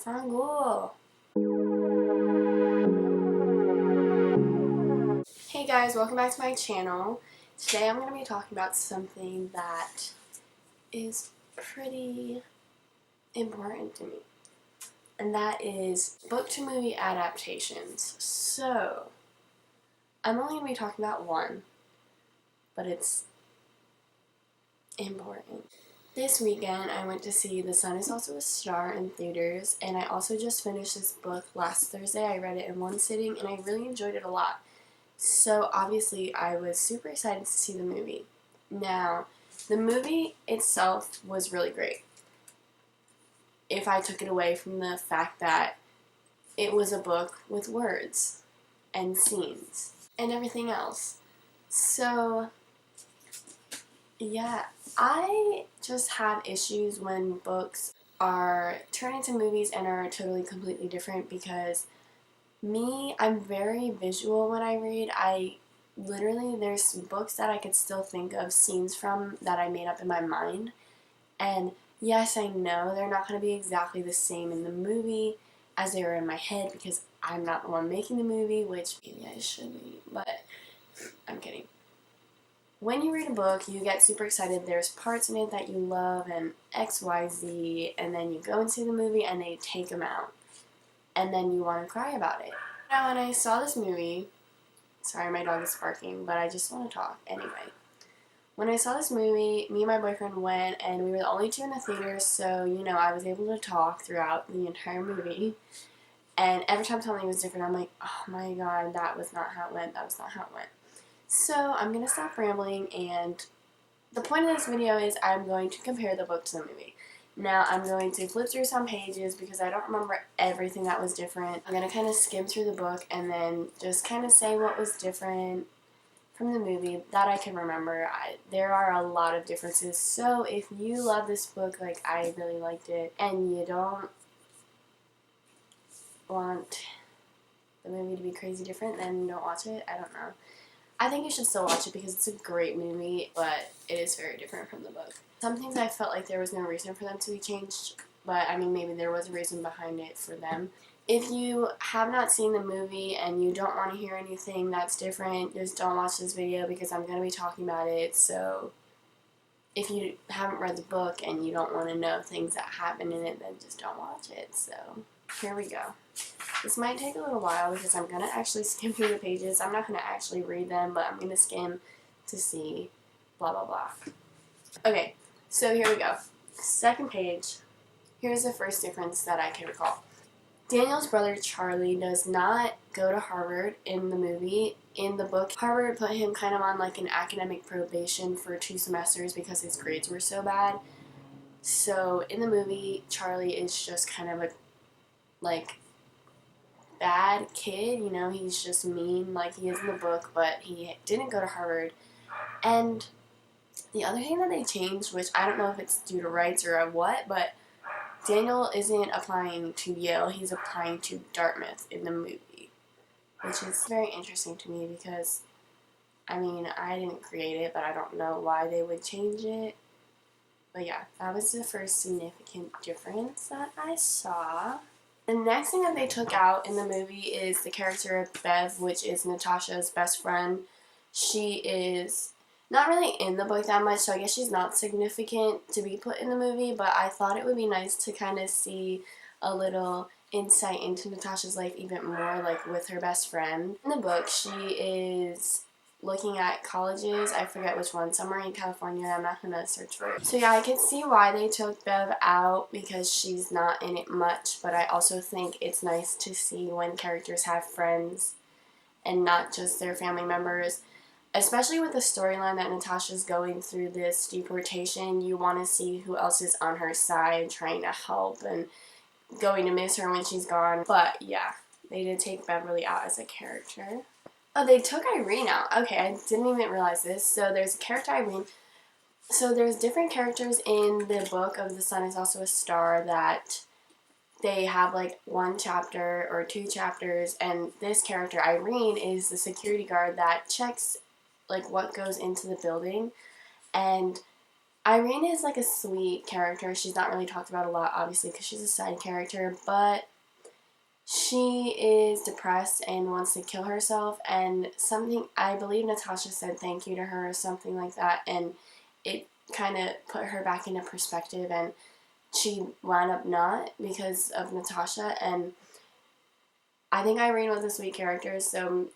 Frango. Hey guys, welcome back to my channel. Today I'm going to be talking about something that is pretty important to me, and that is book to movie adaptations. So, I'm only going to be talking about one, but it's important. This weekend I went to see The Sun Is Also a Star in theaters, and I also just finished this book last Thursday. I read it in one sitting and I really enjoyed it a lot. So obviously I was super excited to see the movie. Now, the movie itself was really great. If I took it away from the fact that it was a book with words and scenes and everything else. So, yeah, I just have issues when books are turned into movies and are totally completely different because I'm very visual when I read. There's books that I could still think of scenes from that I made up in my mind. And yes, I know they're not going to be exactly the same in the movie as they were in my head because I'm not the one making the movie, which maybe I should be, but I'm kidding. When you read a book, you get super excited. There's parts in it that you love and X, Y, Z, and then you go and see the movie and they take them out. And then you want to cry about it. Now, when I saw this movie, sorry, my dog is barking, but I just want to talk anyway. When I saw this movie, me and my boyfriend went, and we were the only two in the theater, so, I was able to talk throughout the entire movie. And every time something was different, I'm like, oh my god, that was not how it went, that was not how it went. So, I'm going to stop rambling, and the point of this video is I'm going to compare the book to the movie. Now, I'm going to flip through some pages because I don't remember everything that was different. I'm going to kind of skim through the book and then just kind of say what was different from the movie that I can remember. There are a lot of differences, so if you love this book like I really liked it and you don't want the movie to be crazy different, then don't watch it. I don't know. I think you should still watch it because it's a great movie, but it is very different from the book. Some things I felt like there was no reason for them to be changed, but maybe there was a reason behind it for them. If you have not seen the movie and you don't want to hear anything that's different, just don't watch this video because I'm going to be talking about it. So if you haven't read the book and you don't want to know things that happen in it, then just don't watch it. So here we go. This might take a little while because I'm going to actually skim through the pages. I'm not going to actually read them, but I'm going to skim to see blah, blah, blah. Okay, so here we go. Second page. Here's the first difference that I can recall. Daniel's brother Charlie does not go to Harvard in the movie. In the book, Harvard put him kind of on like an academic probation for 2 semesters because his grades were so bad. So in the movie, Charlie is just kind of a bad kid, he's just mean like he is in the book, but he didn't go to Harvard. And the other thing that they changed, which I don't know if it's due to rights or what, but Daniel isn't applying to Yale, he's applying to Dartmouth in the movie, which is very interesting to me because, I didn't create it, but I don't know why they would change it. But yeah, that was the first significant difference that I saw. The next thing that they took out in the movie is the character of Bev, which is Natasha's best friend. She is not really in the book that much, so I guess she's not significant to be put in the movie, but I thought it would be nice to kind of see a little insight into Natasha's life even more, like with her best friend. In the book, she is looking at colleges. I forget which one, somewhere in California. I'm not going to search for it. So yeah, I can see why they took Bev out because she's not in it much, but I also think it's nice to see when characters have friends and not just their family members. Especially with the storyline that Natasha's going through this deportation, you want to see who else is on her side trying to help and going to miss her when she's gone. But yeah, they did take Beverly out as a character. Oh, they took Irene out. Okay, I didn't even realize this. So there's a character Irene. So there's different characters in the book of The Sun Is Also a Star that they have like 1 chapter or 2 chapters, and this character Irene is the security guard that checks like what goes into the building. And Irene is like a sweet character. She's not really talked about a lot, obviously, because she's a side character, but she is depressed and wants to kill herself, and something, I believe Natasha said thank you to her or something like that, and it kind of put her back into perspective, and she wound up not because of Natasha, and I think Irene was a sweet character, so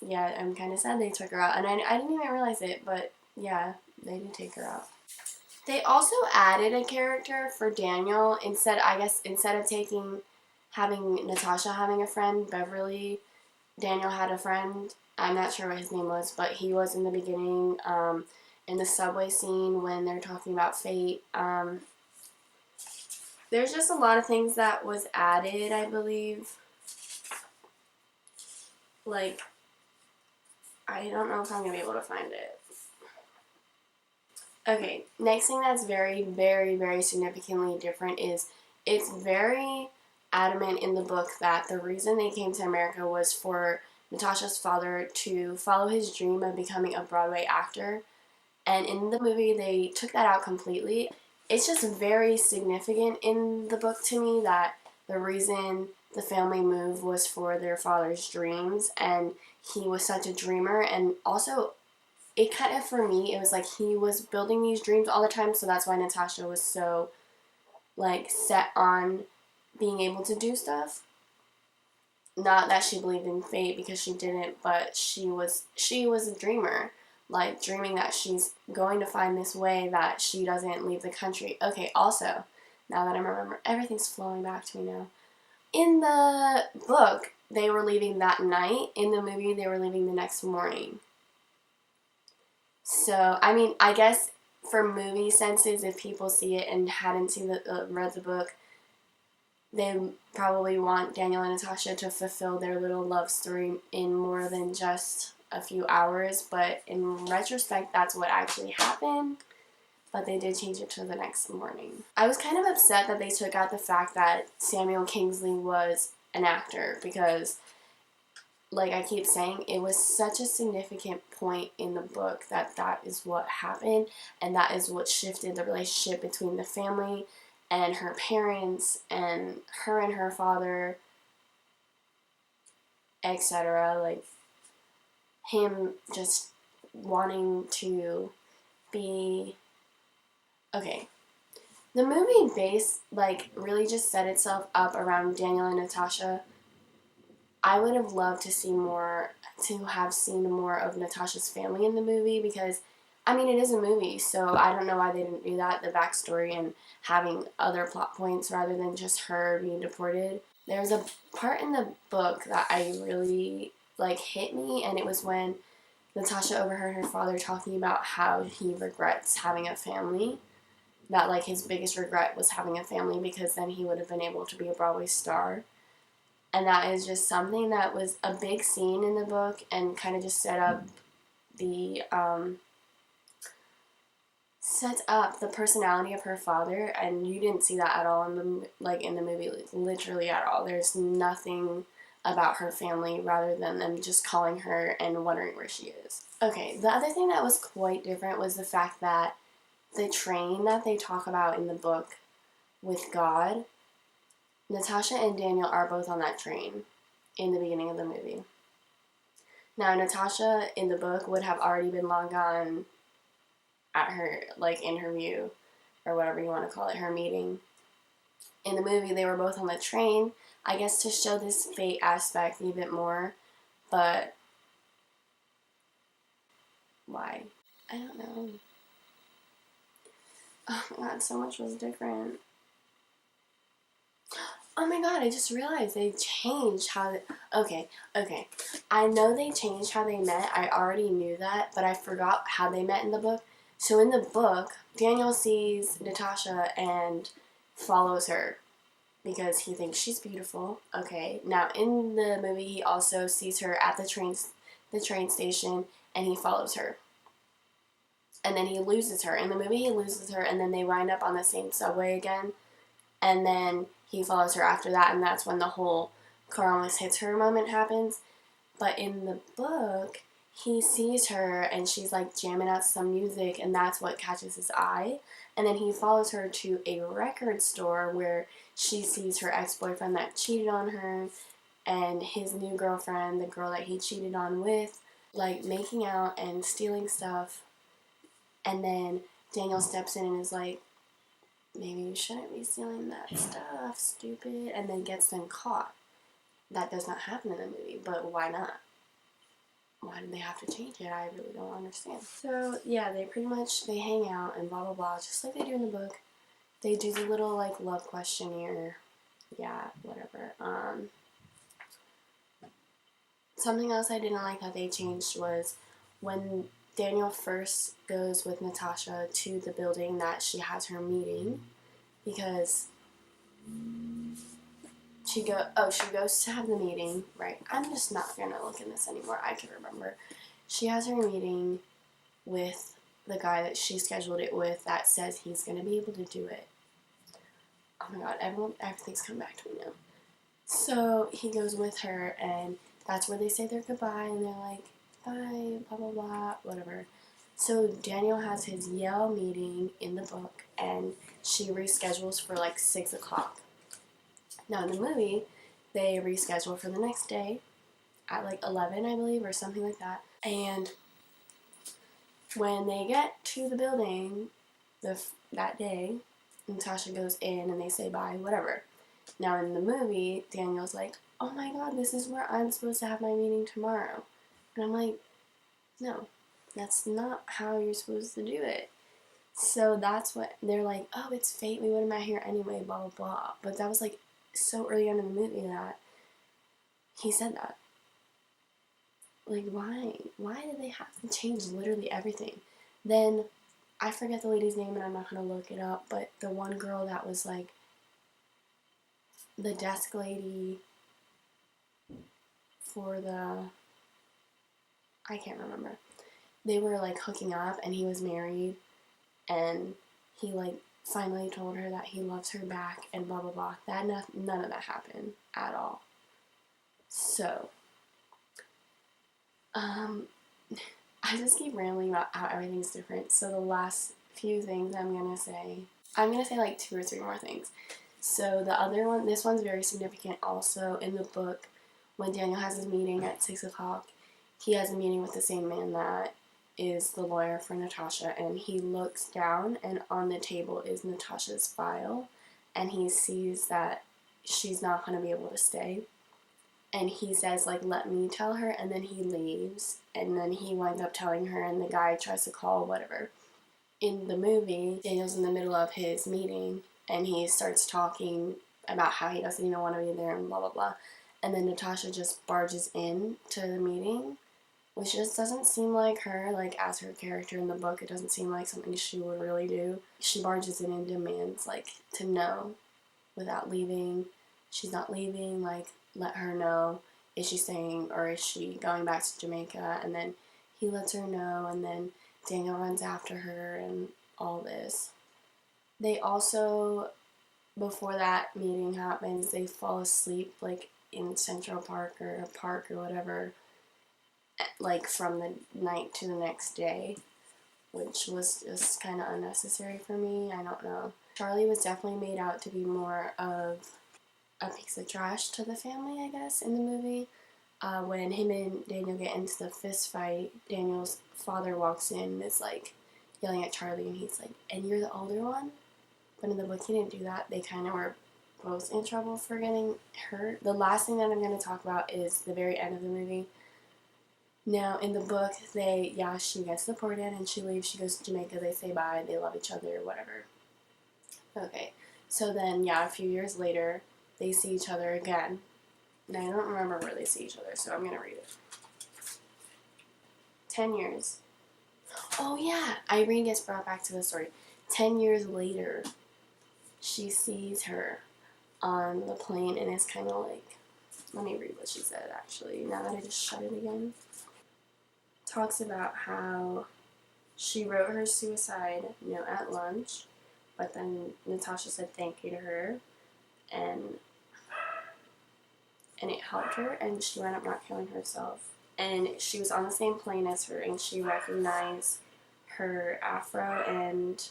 yeah, I'm kind of sad they took her out, and I didn't even realize it, but yeah, they did take her out. They also added a character for Daniel instead of having Natasha having a friend, Beverly, Daniel had a friend. I'm not sure what his name was, but he was in the beginning, in the subway scene when they're talking about fate. There's just a lot of things that was added, I believe. Like, I don't know if I'm going to be able to find it. Okay, next thing that's very, very, very significantly different is it's very adamant in the book that the reason they came to America was for Natasha's father to follow his dream of becoming a Broadway actor. And in the movie, they took that out completely. It's just very significant in the book to me that the reason the family moved was for their father's dreams, and he was such a dreamer, and also it kind of, for me, it was like he was building these dreams all the time, so that's why Natasha was so, like, set on being able to do stuff. Not that she believed in fate, because she didn't, but she was a dreamer, like, dreaming that she's going to find this way that she doesn't leave the country. Okay, also, now that I remember, everything's flowing back to me now. In the book, they were leaving that night. In the movie, they were leaving the next morning. So, I mean, I guess for movie senses, if people see it and hadn't read the book, they probably want Daniel and Natasha to fulfill their little love story in more than just a few hours. But in retrospect, that's what actually happened. But they did change it to the next morning. I was kind of upset that they took out the fact that Samuel Kingsley was an actor, because, like I keep saying, it was such a significant point in the book that is what happened, and that is what shifted the relationship between the family and her parents and her father, etc. Like, him just wanting to be... Okay. The movie base, like, really just set itself up around Daniel and Natasha. I would have loved to have seen more of Natasha's family in the movie, because, I mean, it is a movie, so I don't know why they didn't do that, the backstory and having other plot points rather than just her being deported. There's a part in the book that I really, like, hit me, and it was when Natasha overheard her father talking about how he regrets having a family. That, like, his biggest regret was having a family, because then he would have been able to be a Broadway star. And that is just something that was a big scene in the book, and kind of just set up the personality of her father. And you didn't see that at all in the movie, literally at all. There's nothing about her family rather than them just calling her and wondering where she is. Okay, the other thing that was quite different was the fact that the train that they talk about in the book with God, Natasha and Daniel are both on that train in the beginning of the movie. Now, Natasha in the book would have already been long gone at her, like, interview, or whatever you want to call it, her meeting. In the movie, they were both on the train, I guess to show this fate aspect a bit more, but why? I don't know. Oh my god, so much was different. Oh my god, I just realized they changed how... Okay. I know they changed how they met. I already knew that, but I forgot how they met in the book. So in the book, Daniel sees Natasha and follows her because he thinks she's beautiful. Okay. Now, in the movie, he also sees her at the train station, and he follows her. And then he loses her. In the movie, he loses her, and then they wind up on the same subway again. And then he follows her after that, and that's when the whole car almost hits her moment happens. But in the book, he sees her and she's like jamming out some music, and that's what catches his eye. And then he follows her to a record store where she sees her ex-boyfriend that cheated on her and his new girlfriend, the girl that he cheated on with, like making out and stealing stuff. And then Daniel steps in and is like, maybe you shouldn't be stealing that stuff, stupid, and then gets them caught. That does not happen in the movie, but why not? Why did they have to change it? I really don't understand. So yeah, they hang out and blah blah blah, just like they do in the book. They do the little like love questionnaire. Yeah, whatever. Something else I didn't like that they changed was when Daniel first goes with Natasha to the building that she has her meeting, because she goes to have the meeting, right? I'm just not gonna look in this anymore. I can remember. She has her meeting with the guy that she scheduled it with that says he's gonna be able to do it. Oh my god, everything's come back to me now. So he goes with her, and that's where they say their goodbye, and they're like, bye, blah blah blah, whatever. So Daniel has his Yale meeting in the book, and she reschedules for like 6 o'clock. Now in the movie, they reschedule for the next day at like 11, I believe, or something like that. And when they get to the building that day, Natasha goes in and they say bye, whatever. Now in the movie, Daniel's like, oh my god, this is where I'm supposed to have my meeting tomorrow. And I'm like, no, that's not how you're supposed to do it. So that's what they're like, oh, it's fate, we would have met here anyway, blah blah blah. But that was like so early on in the movie that he said that. Like, why? Why did they have to change literally everything? Then, I forget the lady's name and I'm not gonna look it up, but the one girl that was like the desk lady for I can't remember. They were like hooking up and he was married, and he like finally told her that he loves her back and blah blah blah. None of that happened at all. So, I just keep rambling about how everything's different. So the last few things I'm gonna say like 2 or 3 more things. So the other one, this one's very significant also in the book. When Daniel has his meeting at 6 o'clock, he has a meeting with the same man that is the lawyer for Natasha, and he looks down and on the table is Natasha's file, and he sees that she's not going to be able to stay. And he says, like, let me tell her, and then he leaves, and then he winds up telling her, and the guy tries to call, whatever. In the movie, Daniel's in the middle of his meeting, and he starts talking about how he doesn't even want to be there, and blah, blah, blah. And then Natasha just barges in to the meeting, which just doesn't seem like her, like, as her character in the book. It doesn't seem like something she would really do. She barges in and demands, like, to know without leaving. She's not leaving, like, let her know. Is she staying or is she going back to Jamaica? And then he lets her know, and then Daniel runs after her and all this. They also, before that meeting happens, they fall asleep, like, in Central Park or a park or whatever, like, from the night to the next day, which was just kind of unnecessary for me. I don't know. Charlie was definitely made out to be more of a piece of trash to the family, I guess, in the movie. When him and Daniel get into the fist fight, Daniel's father walks in and is like yelling at Charlie, and he's like, and you're the older one? But in the book, he didn't do that. They kind of were both in trouble for getting hurt. The last thing that I'm going to talk about is the very end of the movie. Now, in the book, she gets deported and she leaves. She goes to Jamaica. They say bye. They love each other, whatever. Okay. So then, a few years later, they see each other again. And I don't remember where they see each other, so I'm going to read it. 10 years. Oh, yeah. Irene gets brought back to the story. 10 years later, she sees her on the plane, and it's kind of like, let me read what she said, actually, now that I just shut it again. Talks about how she wrote her suicide note at lunch, but then Natasha said thank you to her, and it helped her, and she wound up not killing herself. and she was on the same plane as her, and she recognized her afro, and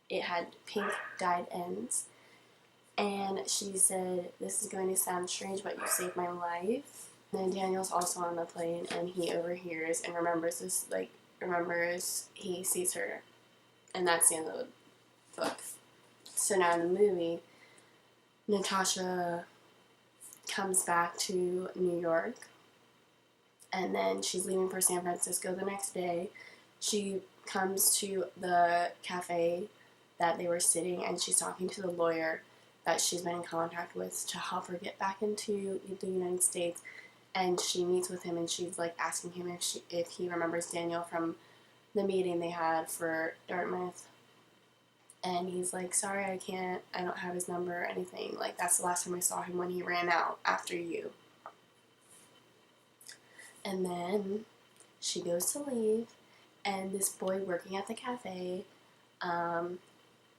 it had pink dyed ends. And she said, "This is going to sound strange, but you saved my life." And then Daniel's also on the plane, and he overhears and remembers this, he sees her, and that's the end of the book. So now in the movie, Natasha comes back to New York, and then she's leaving for San Francisco the next day. She comes to the cafe that they were sitting, and she's talking to the lawyer that she's been in contact with to help her get back into the United States. And she meets with him, and she's like asking him if he remembers Daniel from the meeting they had for Dartmouth. And he's like, "Sorry, I don't have his number or anything. Like, that's the last time I saw him, when he ran out after you." And then she goes to leave, and this boy working at the cafe,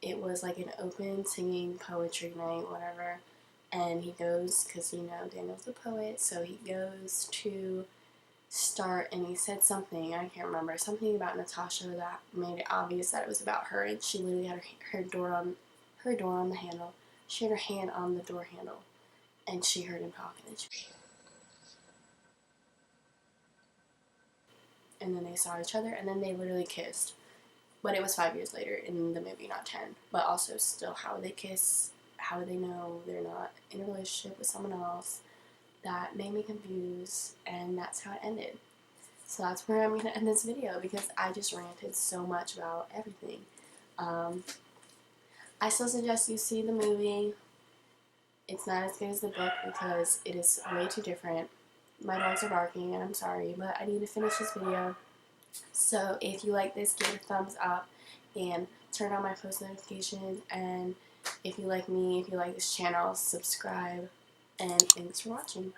it was like an open singing poetry night, whatever. And he goes, because Daniel's a poet, so he goes to start, and he said something, I can't remember, something about Natasha that made it obvious that it was about her. And she literally had her door on the handle. She had her hand on the door handle, and she heard him talking. And then they saw each other, and then they literally kissed. But it was 5 years later in the movie, not 10. But also, still, how would they kiss? How would they know they're not in a relationship with someone else? That made me confused, and that's how it ended. So that's where I'm going to end this video, because I just ranted so much about everything. I still suggest you see the movie. It's not as good as the book because it is way too different. My dogs are barking, and I'm sorry, but I need to finish this video. So if you like this, give it a thumbs up and turn on my post notifications. And if you like me, if you like this channel, subscribe. And thanks for watching.